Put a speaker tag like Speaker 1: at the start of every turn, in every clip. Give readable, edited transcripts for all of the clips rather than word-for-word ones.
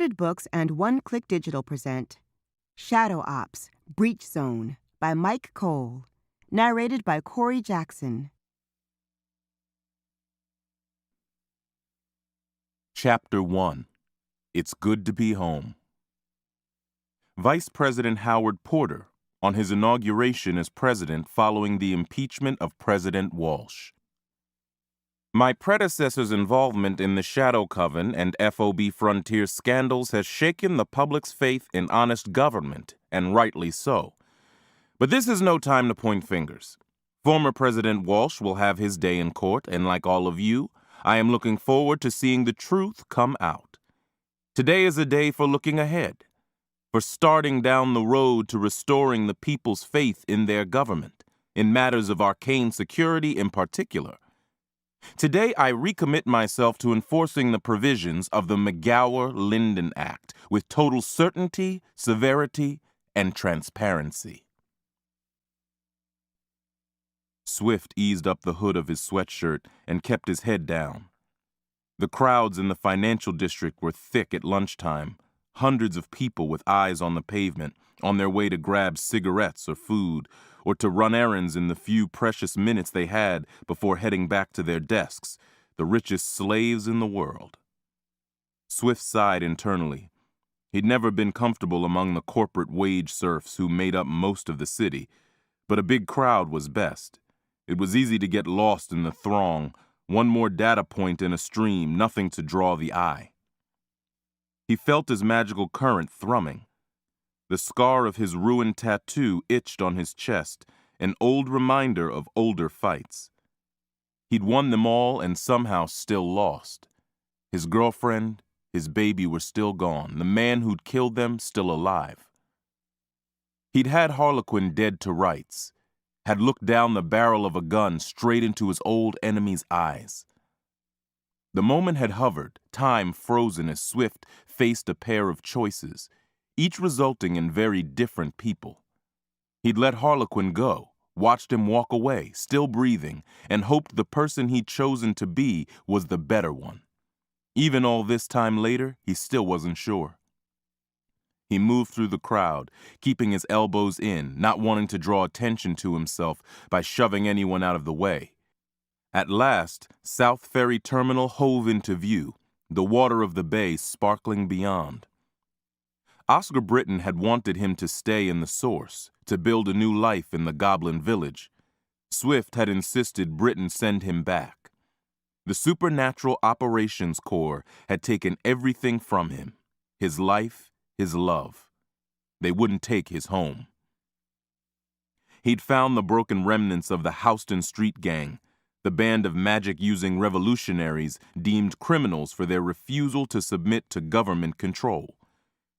Speaker 1: Accepted Books and One Click Digital present Shadow Ops, Breach Zone by Myke Cole. Narrated by Corey Jackson.
Speaker 2: Chapter 1. It's Good to Be Home. Vice President Howard Porter, on his inauguration as president following the impeachment of President Walsh. My predecessor's involvement in the Shadow Coven and FOB Frontier scandals has shaken the public's faith in honest government, and rightly so. But this is no time to point fingers. Former President Walsh will have his day in court, and like all of you, I am looking forward to seeing the truth come out. Today is a day for looking ahead, for starting down the road to restoring the people's faith in their government, in matters of arcane security in particular. Today, I recommit myself to enforcing the provisions of the McGower-Linden Act with total certainty, severity, and transparency. Swift eased up the hood of his sweatshirt and kept his head down. The crowds in the financial district were thick at lunchtime, hundreds of people with eyes on the pavement, on their way to grab cigarettes or food, or to run errands in the few precious minutes they had before heading back to their desks, the richest slaves in the world. Swift sighed internally. He'd never been comfortable among the corporate wage serfs who made up most of the city, but a big crowd was best. It was easy to get lost in the throng, one more data point in a stream, nothing to draw the eye. He felt his magical current thrumming. The scar of his ruined tattoo itched on his chest, an old reminder of older fights. He'd won them all and somehow still lost. His girlfriend, his baby were still gone, the man who'd killed them still alive. He'd had Harlequin dead to rights, had looked down the barrel of a gun straight into his old enemy's eyes. The moment had hovered, time frozen as Swift faced a pair of choices, each resulting in very different people. He'd let Harlequin go, watched him walk away, still breathing, and hoped the person he'd chosen to be was the better one. Even all this time later, he still wasn't sure. He moved through the crowd, keeping his elbows in, not wanting to draw attention to himself by shoving anyone out of the way. At last, South Ferry Terminal hove into view, the water of the bay sparkling beyond. Oscar Britton had wanted him to stay in the source, to build a new life in the Goblin Village. Swift had insisted Britton send him back. The Supernatural Operations Corps had taken everything from him, his life, his love. They wouldn't take his home. He'd found the broken remnants of the Houston Street Gang, the band of magic-using revolutionaries deemed criminals for their refusal to submit to government control.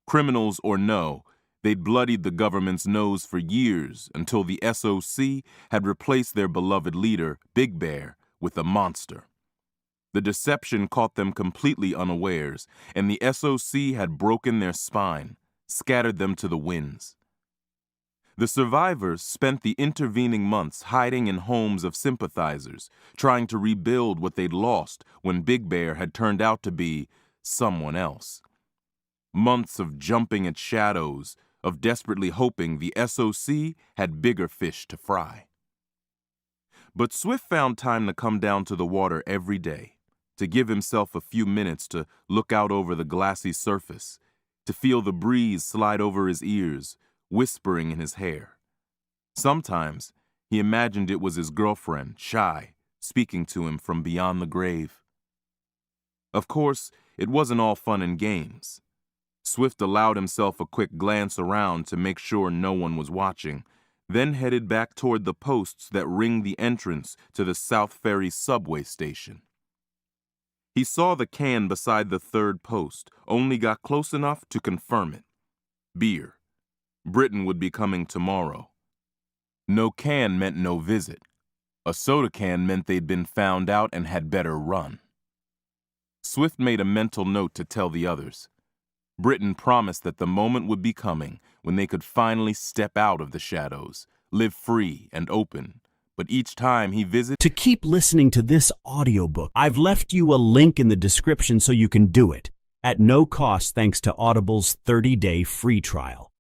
Speaker 2: Criminals or no, they'd bloodied the government's nose for years until the SOC had replaced their beloved leader, Big Bear, with a monster. The deception caught them completely unawares, and the SOC had broken their spine, scattered them to the winds. The survivors spent the intervening months hiding in homes of sympathizers, trying to rebuild what they'd lost when Big Bear had turned out to be someone else. Months of jumping at shadows, of desperately hoping the SOC had bigger fish to fry. But Swift found time to come down to the water every day, to give himself a few minutes to look out over the glassy surface, to feel the breeze slide over his ears, whispering in his hair. Sometimes he imagined it was his girlfriend, Shy, speaking to him from beyond the grave. Of course, it wasn't all fun and games. Swift allowed himself a quick glance around to make sure no one was watching, then headed back toward the posts that ringed the entrance to the South Ferry subway station. He saw the can beside the third post, only got close enough to confirm it. Beer. Britton would be coming tomorrow. No can meant no visit. A soda can meant they'd been found out and had better run. Swift made a mental note to tell the others. Britton promised that the moment would be coming when they could finally step out of the shadows, live free and open. But each time he visited...
Speaker 3: To keep listening to this audiobook, I've left you a link in the description so you can do it. at no cost thanks to Audible's 30-day free trial.